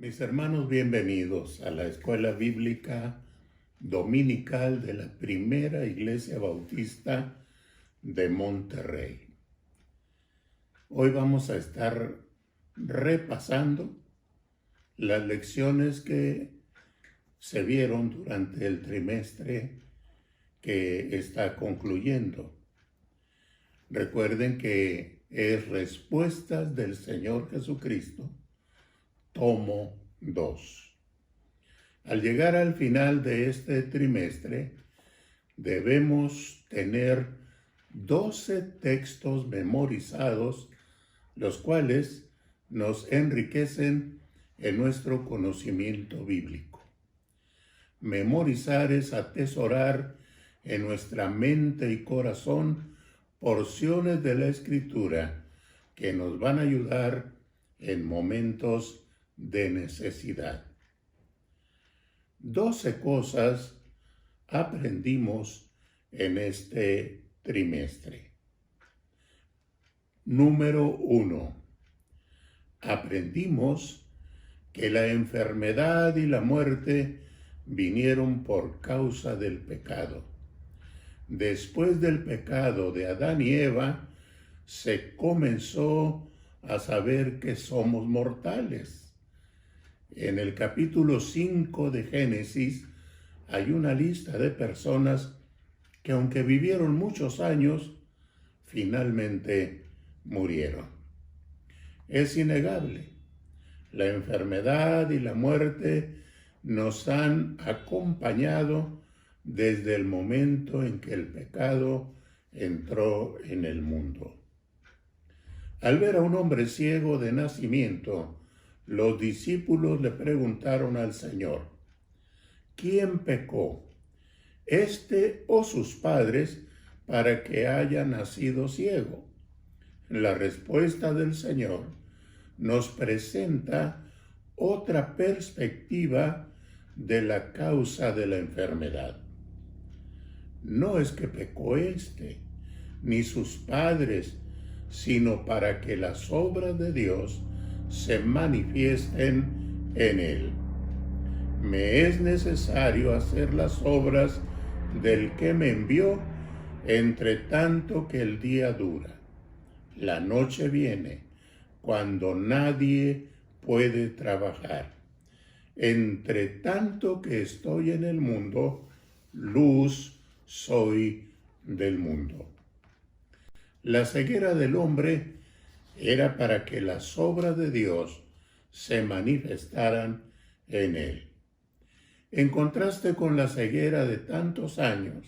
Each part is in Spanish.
Mis hermanos, bienvenidos a la Escuela Bíblica Dominical de la Primera Iglesia Bautista de Monterrey. Hoy vamos a estar repasando las lecciones que se vieron durante el trimestre que está concluyendo. Recuerden que es Respuestas del Señor Jesucristo, tomo 2. Al llegar al final de este trimestre, debemos tener 12 textos memorizados, los cuales nos enriquecen en nuestro conocimiento bíblico. Memorizar es atesorar en nuestra mente y corazón porciones de la Escritura que nos van a ayudar en momentos de necesidad. 12 cosas aprendimos en este trimestre. Número 1. Aprendimos que la enfermedad y la muerte vinieron por causa del pecado. Después del pecado de Adán y Eva, se comenzó a saber que somos mortales. En el capítulo 5 de Génesis hay una lista de personas que, aunque vivieron muchos años, finalmente murieron. Es innegable. La enfermedad y la muerte nos han acompañado desde el momento en que el pecado entró en el mundo. Al ver a un hombre ciego de nacimiento, los discípulos le preguntaron al Señor: ¿quién pecó, este o sus padres, para que haya nacido ciego? La respuesta del Señor nos presenta otra perspectiva de la causa de la enfermedad. No es que pecó este, ni sus padres, sino para que las obras de Dios se manifiesten en él. Me es necesario hacer las obras del que me envió, entre tanto que el día dura. La noche viene, cuando nadie puede trabajar. Entre tanto que estoy en el mundo, luz soy del mundo. La ceguera del hombre era para que las obras de Dios se manifestaran en él. En contraste con la ceguera de tantos años,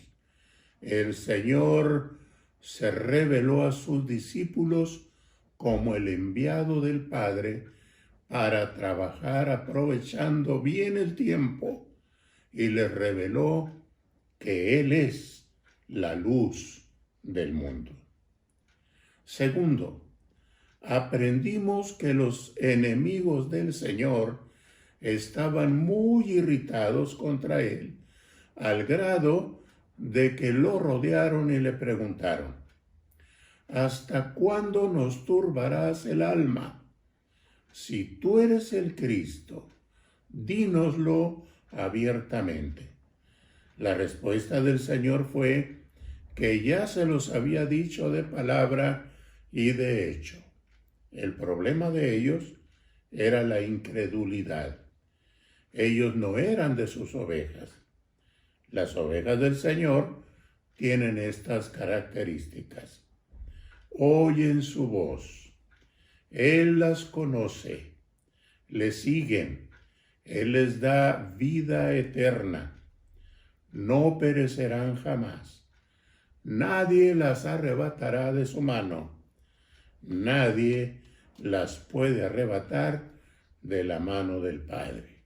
el Señor se reveló a sus discípulos como el enviado del Padre para trabajar aprovechando bien el tiempo, y les reveló que Él es la luz del mundo. Segundo, aprendimos que los enemigos del Señor estaban muy irritados contra Él, al grado de que lo rodearon y le preguntaron: ¿hasta cuándo nos turbarás el alma? Si tú eres el Cristo, dínoslo abiertamente. La respuesta del Señor fue que ya se los había dicho de palabra y de hecho. El problema de ellos era la incredulidad. Ellos no eran de sus ovejas. Las ovejas del Señor tienen estas características. Oyen su voz. Él las conoce. Le siguen. Él les da vida eterna. No perecerán jamás. Nadie las arrebatará de su mano. Nadie las puede arrebatar de la mano del Padre.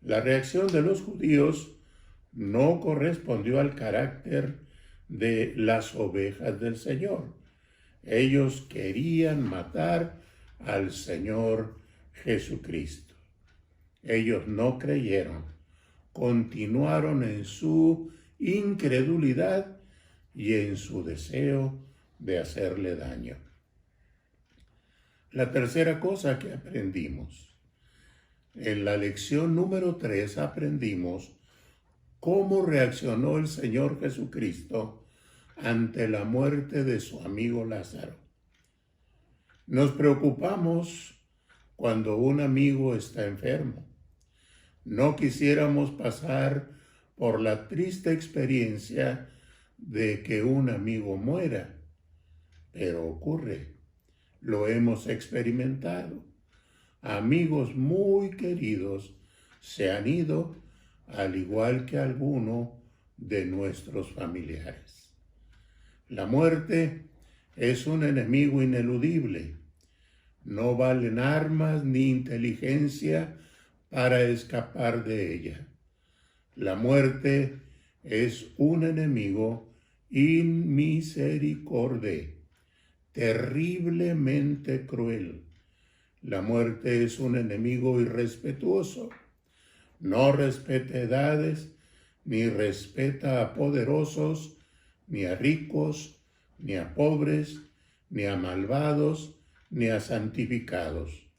La reacción de los judíos no correspondió al carácter de las ovejas del Señor. Ellos querían matar al Señor Jesucristo. Ellos no creyeron, continuaron en su incredulidad y en su deseo de hacerle daño. La tercera cosa que aprendimos: En la lección número 3 aprendimos cómo reaccionó el Señor Jesucristo ante la muerte de su amigo Lázaro. Nos preocupamos cuando un amigo está enfermo. No quisiéramos pasar por la triste experiencia de que un amigo muera, pero ocurre, lo hemos experimentado. Amigos muy queridos se han ido, al igual que alguno de nuestros familiares. La muerte es un enemigo ineludible. No valen armas ni inteligencia para escapar de ella. La muerte es un enemigo inmisericordiante, terriblemente cruel. La muerte es un enemigo irrespetuoso. No respeta edades, ni respeta a poderosos, ni a ricos, ni a pobres, ni a malvados, ni a santificados.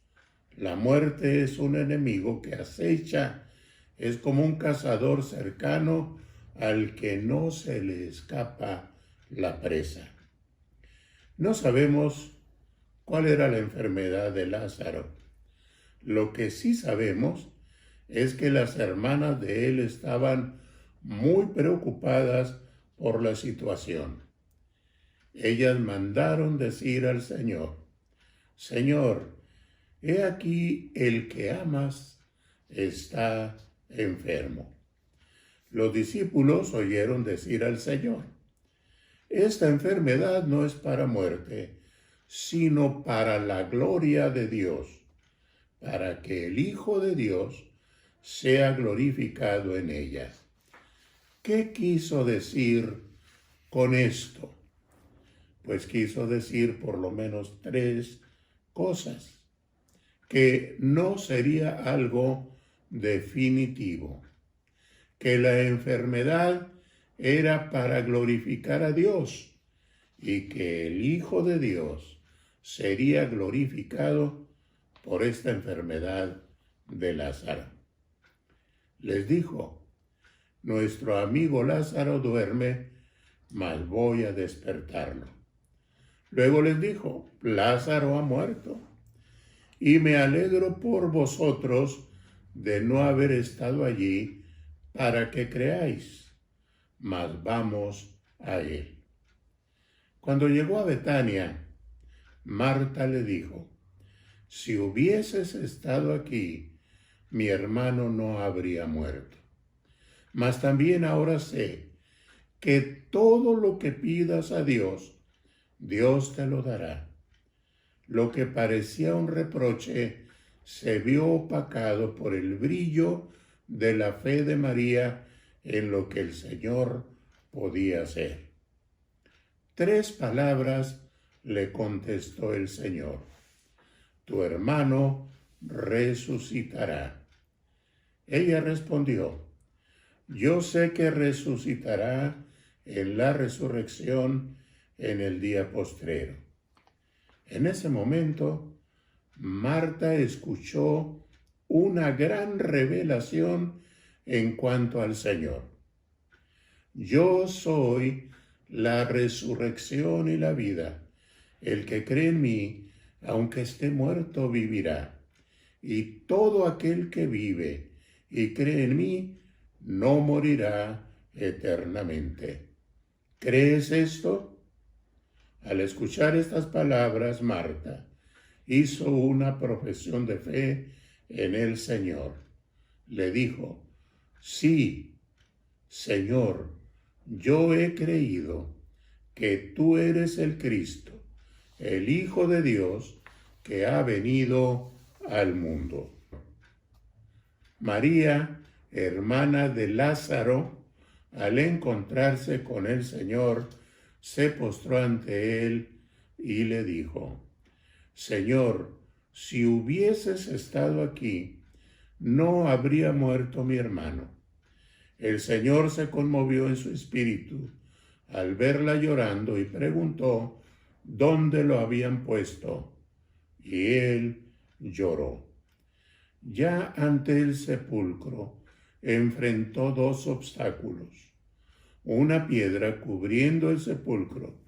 La muerte es un enemigo que acecha, es como un cazador cercano al que no se le escapa la presa. No sabemos cuál era la enfermedad de Lázaro. Lo que sí sabemos es que las hermanas de él estaban muy preocupadas por la situación. Ellas mandaron decir al Señor: Señor, he aquí el que amas está enfermo. Los discípulos oyeron decir al Señor: esta enfermedad no es para muerte, sino para la gloria de Dios, para que el Hijo de Dios sea glorificado en ella. ¿Qué quiso decir con esto? Pues quiso decir por lo menos 3 cosas, que no sería algo definitivo, que la enfermedad era para glorificar a Dios y que el Hijo de Dios sería glorificado por esta enfermedad de Lázaro. Les dijo: nuestro amigo Lázaro duerme, mas voy a despertarlo. Luego les dijo: Lázaro ha muerto, y me alegro por vosotros de no haber estado allí para que creáis, mas vamos a él. Cuando llegó a Betania, Marta le dijo: si hubieses estado aquí, mi hermano no habría muerto. Mas también ahora sé que todo lo que pidas a Dios, Dios te lo dará. Lo que parecía un reproche se vio opacado por el brillo de la fe de María en lo que el Señor podía hacer. 3 palabras le contestó el Señor: tu hermano resucitará. Ella respondió: yo sé que resucitará en la resurrección en el día postrero. En ese momento, Marta escuchó una gran revelación en cuanto al Señor. Yo soy la resurrección y la vida. El que cree en mí, aunque esté muerto, vivirá. Y todo aquel que vive y cree en mí, no morirá eternamente. ¿Crees esto? Al escuchar estas palabras, Marta hizo una profesión de fe en el Señor. Le dijo: sí, Señor, yo he creído que tú eres el Cristo, el Hijo de Dios, que ha venido al mundo. María, hermana de Lázaro, al encontrarse con el Señor, se postró ante él y le dijo: Señor, si hubieses estado aquí, no habría muerto mi hermano. El Señor se conmovió en su espíritu al verla llorando y preguntó dónde lo habían puesto. Y él lloró. Ya ante el sepulcro enfrentó dos obstáculos: una piedra cubriendo el sepulcro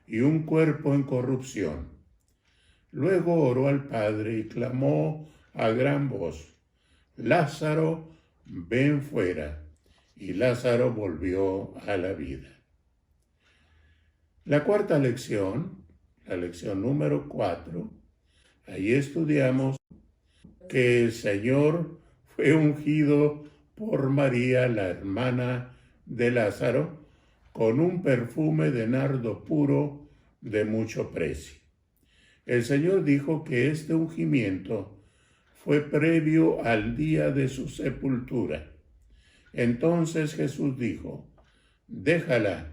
y un cuerpo en corrupción. Luego oró al Padre y clamó a gran voz: Lázaro, ven fuera. Y Lázaro volvió a la vida. La cuarta lección, la lección número 4, ahí estudiamos que el Señor fue ungido por María, la hermana de Lázaro, con un perfume de nardo puro de mucho precio. El Señor dijo que este ungimiento fue previo al día de su sepultura. Entonces Jesús dijo: déjala,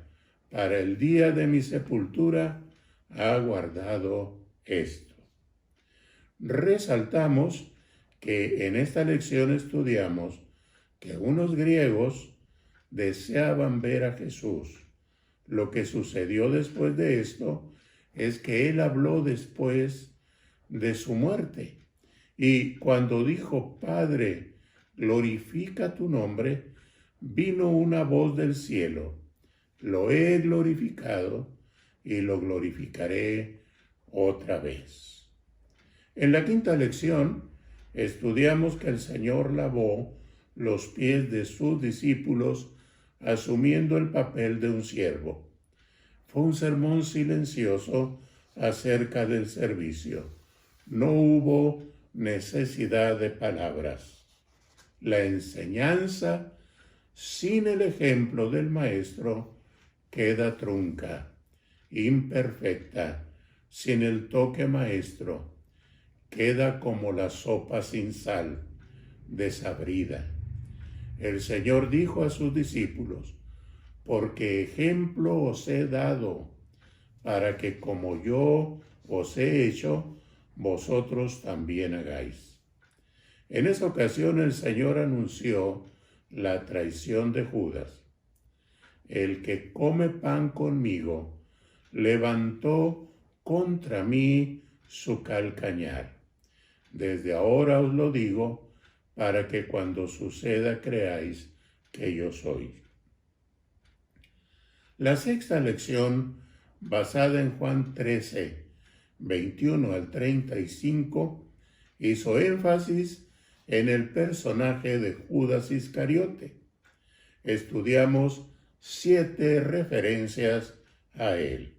para el día de mi sepultura ha guardado esto. Resaltamos que en esta lección estudiamos que unos griegos deseaban ver a Jesús. Lo que sucedió después de esto es que él habló después de su muerte. Y cuando dijo: Padre, glorifica tu nombre, vino una voz del cielo: lo he glorificado y lo glorificaré otra vez. En la quinta lección estudiamos que el Señor lavó los pies de sus discípulos asumiendo el papel de un siervo. Fue un sermón silencioso acerca del servicio. No hubo necesidad de palabras. La enseñanza sin el ejemplo del maestro queda trunca, imperfecta. Sin el toque maestro queda como la sopa sin sal, desabrida. El Señor dijo a sus discípulos: porque ejemplo os he dado, para que como yo os he hecho, vosotros también hagáis. En esa ocasión el Señor anunció la traición de Judas. El que come pan conmigo levantó contra mí su calcañar. Desde ahora os lo digo, para que cuando suceda creáis que yo soy. La sexta lección, basada en Juan 13, 21 al 35, hizo énfasis en el personaje de Judas Iscariote. Estudiamos 7 referencias a él.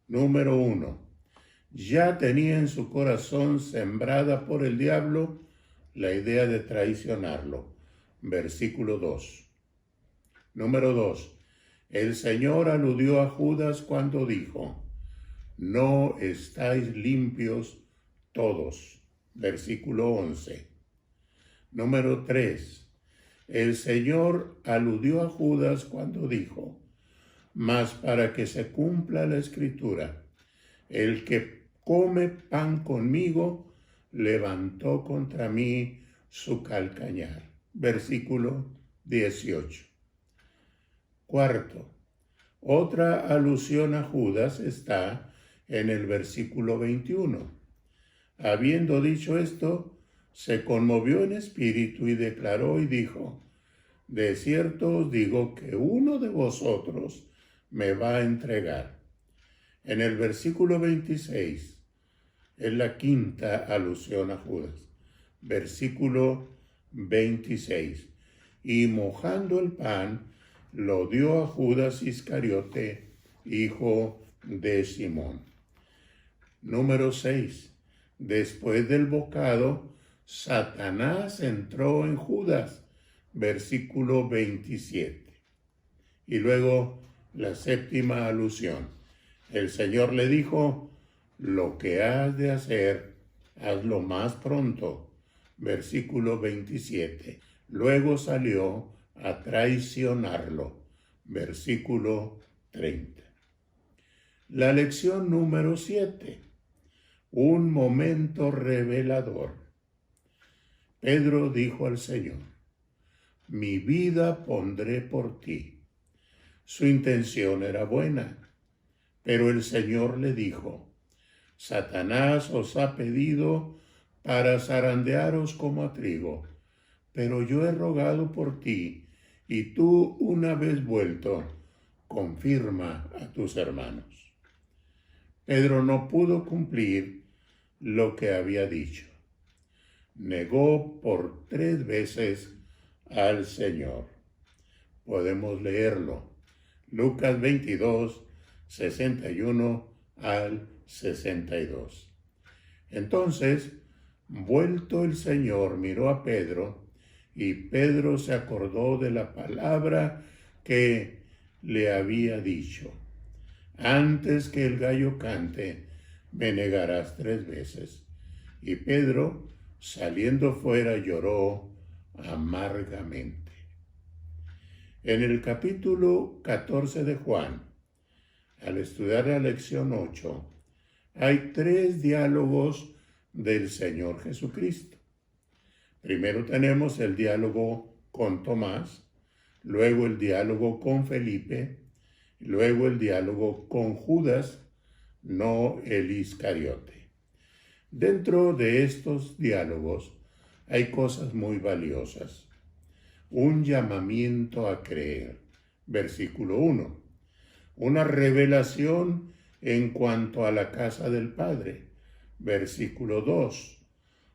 Número 1. Ya tenía en su corazón sembrada por el diablo la idea de traicionarlo. Versículo 2. Número 2. El Señor aludió a Judas cuando dijo: no estáis limpios todos. Versículo 11. Número 3. El Señor aludió a Judas cuando dijo: mas para que se cumpla la Escritura, el que come pan conmigo levantó contra mí su calcañar. Versículo 18. Cuarto, otra alusión a Judas está en el versículo 21. Habiendo dicho esto, se conmovió en espíritu y declaró y dijo: de cierto os digo que uno de vosotros me va a entregar. En el versículo 26 es la quinta alusión a Judas. Versículo 26. Y mojando el pan, lo dio a Judas Iscariote, hijo de Simón. Número 6. Después del bocado, Satanás entró en Judas. Versículo 27. Y luego la séptima alusión. El Señor le dijo: lo que has de hacer, hazlo más pronto. Versículo 27. Luego salió a traicionarlo. Versículo 30. La lección número 7. Un momento revelador. Pedro dijo al Señor: mi vida pondré por ti. Su intención era buena, pero el Señor le dijo: Satanás os ha pedido para zarandearos como a trigo, pero yo he rogado por ti, y tú, una vez vuelto, confirma a tus hermanos. Pedro no pudo cumplir lo que había dicho. Negó por 3 veces al Señor. Podemos leerlo. Lucas 22, 61 al 62. Entonces, vuelto el Señor, miró a Pedro, y Pedro se acordó de la palabra que le había dicho: antes que el gallo cante, me negarás 3 veces. Y Pedro, saliendo fuera, lloró amargamente. En el capítulo 14 de Juan, al estudiar la lección 8, hay 3 diálogos del Señor Jesucristo. Primero tenemos el diálogo con Tomás, luego el diálogo con Felipe, luego el diálogo con Judas, no el Iscariote. Dentro de estos diálogos hay cosas muy valiosas. Un llamamiento a creer, versículo 1. Una revelación en cuanto a la casa del Padre, versículo 2.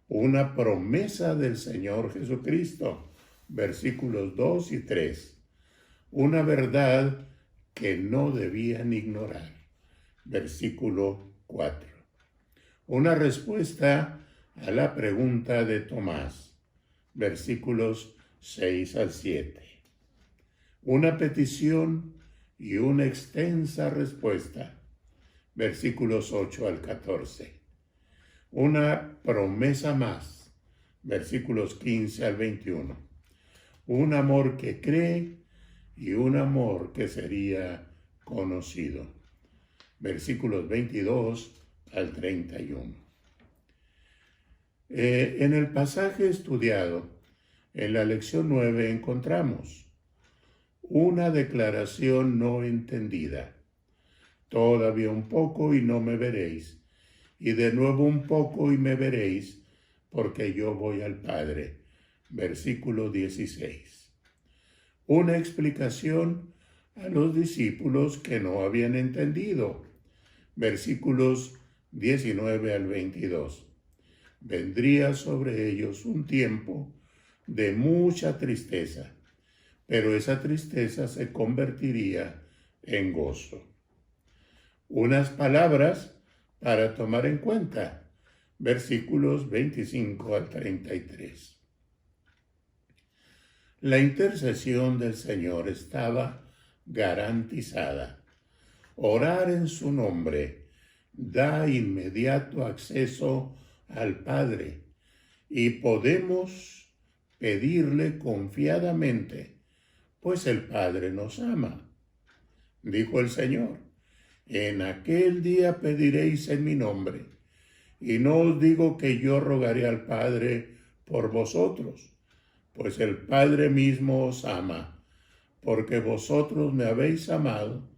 Una promesa del Señor Jesucristo, versículos 2 y 3. Una verdad que no debían ignorar, versículo 4. Una respuesta a la pregunta de Tomás, versículos 6 al 7. Una petición y una extensa respuesta, versículos 8 al 14. Una promesa más, versículos 15 al 21. Un amor que cree y un amor que sería conocido, versículos 22 al 31. En el pasaje estudiado, en la lección 9, encontramos una declaración no entendida. Todavía un poco y no me veréis, y de nuevo un poco y me veréis, porque yo voy al Padre. Versículo 16. Una explicación a los discípulos que no habían entendido. Versículos 19 al 22. Vendría sobre ellos un tiempo de mucha tristeza, pero esa tristeza se convertiría en gozo. Unas palabras para tomar en cuenta, versículos 25 al 33. La intercesión del Señor estaba garantizada. Orar en su nombre da inmediato acceso al Padre y podemos pedirle confiadamente, pues el Padre nos ama. Dijo el Señor: en aquel día pediréis en mi nombre, y no os digo que yo rogaré al Padre por vosotros, pues el Padre mismo os ama, porque vosotros me habéis amado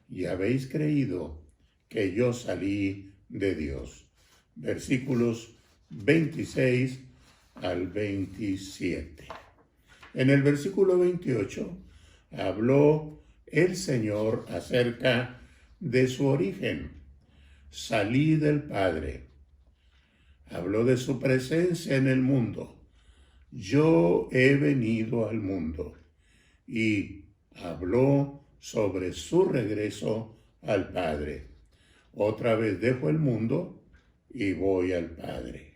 y habéis creído que yo salí de Dios. Versículos 26 al 27. En el versículo 28 habló el Señor acerca de su origen. Salí del Padre. Habló de su presencia en el mundo. Yo he venido al mundo. Y habló sobre su regreso al Padre. Otra vez dejo el mundo y voy al Padre.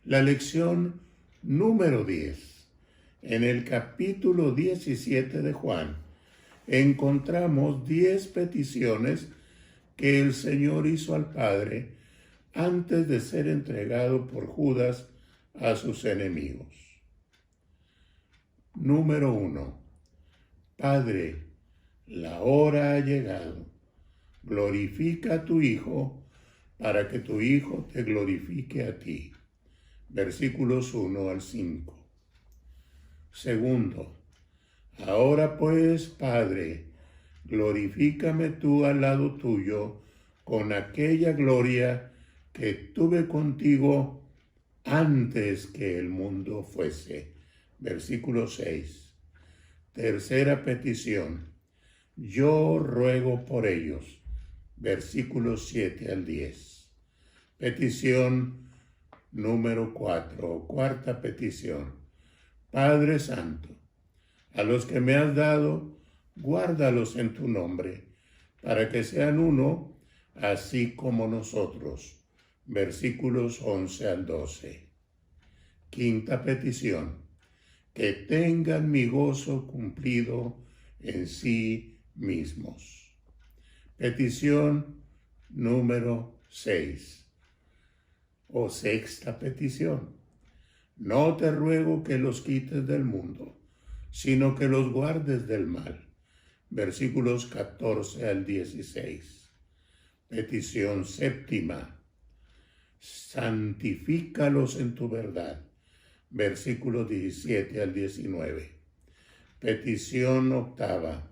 La lección número 10. En el capítulo 17 de Juan, encontramos 10 peticiones que el Señor hizo al Padre antes de ser entregado por Judas a sus enemigos. Número 1. Padre, la hora ha llegado. Glorifica a tu Hijo para que tu Hijo te glorifique a ti. Versículos 1 al 5. Segundo, ahora pues, Padre, glorifícame tú al lado tuyo con aquella gloria que tuve contigo antes que el mundo fuese. Versículo 6. Tercera petición. Yo ruego por ellos. Versículos 7 al 10. Petición número 4, cuarta petición. Padre Santo, a los que me has dado, guárdalos en tu nombre, para que sean uno, así como nosotros. Versículos 11 al 12. Quinta petición. Que tengan mi gozo cumplido en sí mismos. Petición número 6. O sexta petición. No te ruego que los quites del mundo, sino que los guardes del mal. Versículos 14 al 16. Petición séptima. Santifícalos en tu verdad. Versículos 17 al 19. Petición octava.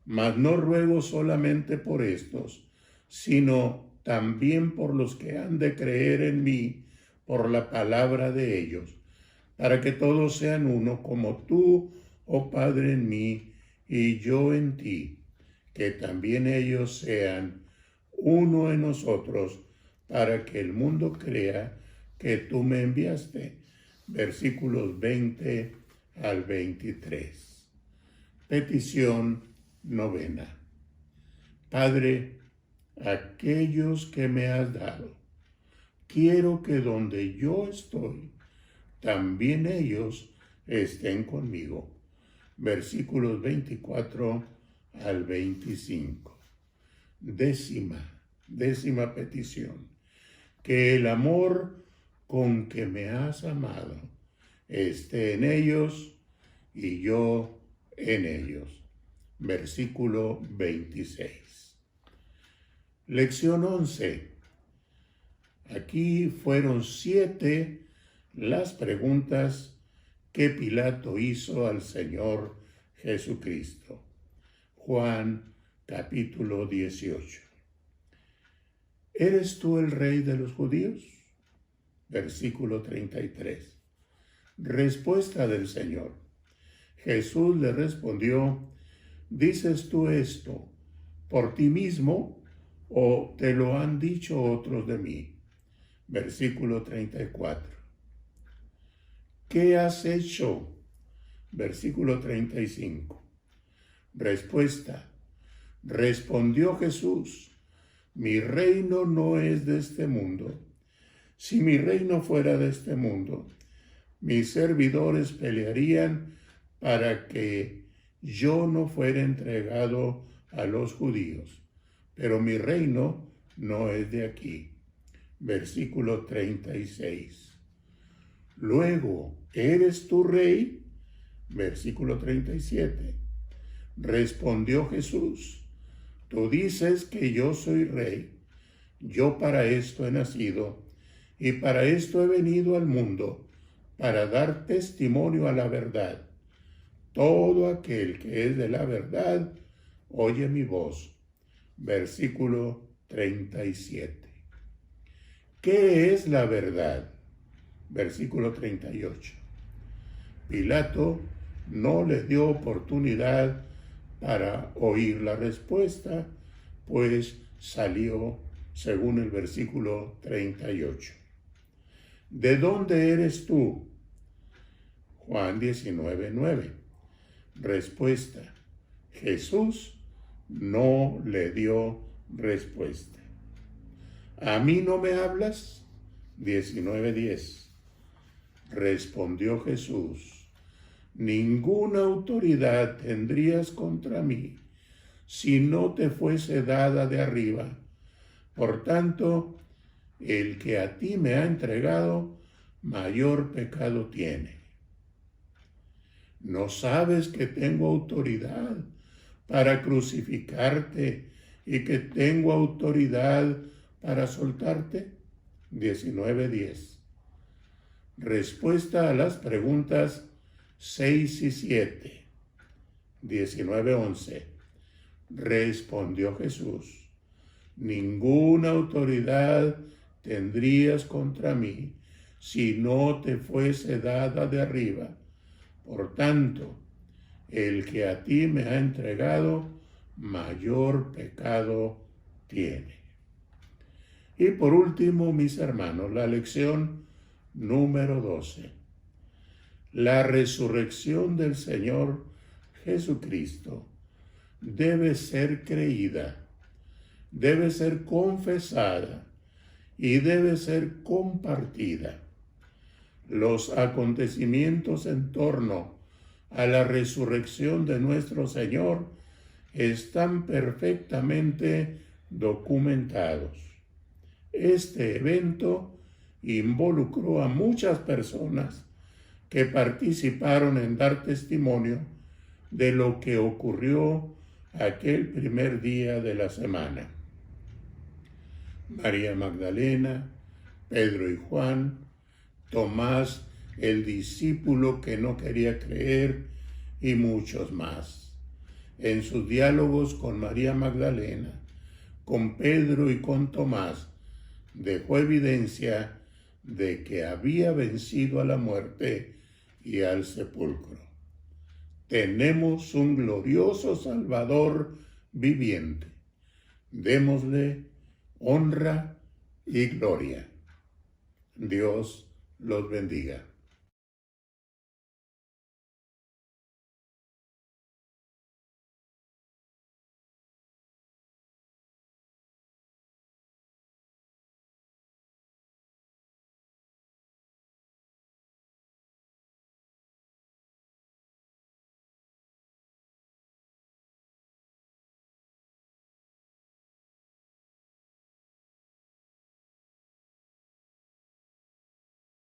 Mas no ruego solamente por estos, sino también por los que han de creer en mí por la palabra de ellos, para que todos sean uno como tú, oh Padre, en mí y yo en ti, que también ellos sean uno en nosotros, para que el mundo crea que tú me enviaste. Versículos 20 al 23. Petición novena. Padre, aquellos que me has dado, quiero que donde yo estoy, también ellos estén conmigo. Versículos 24 al 25. Décima petición. Que el amor con que me has amado esté en ellos y yo en ellos. Versículo 26. Lección 11. Aquí fueron 7 las preguntas que Pilato hizo al Señor Jesucristo. Juan capítulo 18. ¿Eres tú el rey de los judíos? Versículo 33. Respuesta del Señor. Jesús le respondió: ¿dices tú esto por ti mismo o te lo han dicho otros de mí? Versículo 34. ¿Qué has hecho? Versículo 35. Respuesta. Respondió Jesús: mi reino no es de este mundo. Si mi reino fuera de este mundo, mis servidores pelearían para que yo no fuera entregado a los judíos. Pero mi reino no es de aquí. Versículo 36. Luego, ¿eres tú rey? Versículo 37. Respondió Jesús: tú dices que yo soy rey. Yo para esto he nacido y para esto he venido al mundo, para dar testimonio a la verdad. Todo aquel que es de la verdad oye mi voz. Versículo 37. ¿Qué es la verdad? Versículo 38. Pilato no le dio oportunidad para oír la respuesta, pues salió según el versículo 38. ¿De dónde eres tú? Juan 19:9. Respuesta. Jesús no le dio respuesta. ¿A mí no me hablas? 19:10. Respondió Jesús: ninguna autoridad tendrías contra mí si no te fuese dada de arriba. Por tanto, el que a ti me ha entregado, mayor pecado tiene. ¿No sabes que tengo autoridad para crucificarte y que tengo autoridad para soltarte? 19:10. Respuesta a las preguntas 6 y 7. 19:11. Respondió Jesús: ninguna autoridad tendrías contra mí si no te fuese dada de arriba. Por tanto, el que a ti me ha entregado, mayor pecado tiene. Y por último, mis hermanos, la lección número 12. La resurrección del Señor Jesucristo debe ser creída, debe ser confesada y debe ser compartida. Los acontecimientos en torno a la resurrección de nuestro Señor están perfectamente documentados. Este evento involucró a muchas personas que participaron en dar testimonio de lo que ocurrió aquel primer día de la semana. María Magdalena, Pedro y Juan, Tomás, el discípulo que no quería creer, y muchos más. En sus diálogos con María Magdalena, con Pedro y con Tomás, dejó evidencia de que había vencido a la muerte y al sepulcro. Tenemos un glorioso Salvador viviente. Démosle honra y gloria. Dios los bendiga.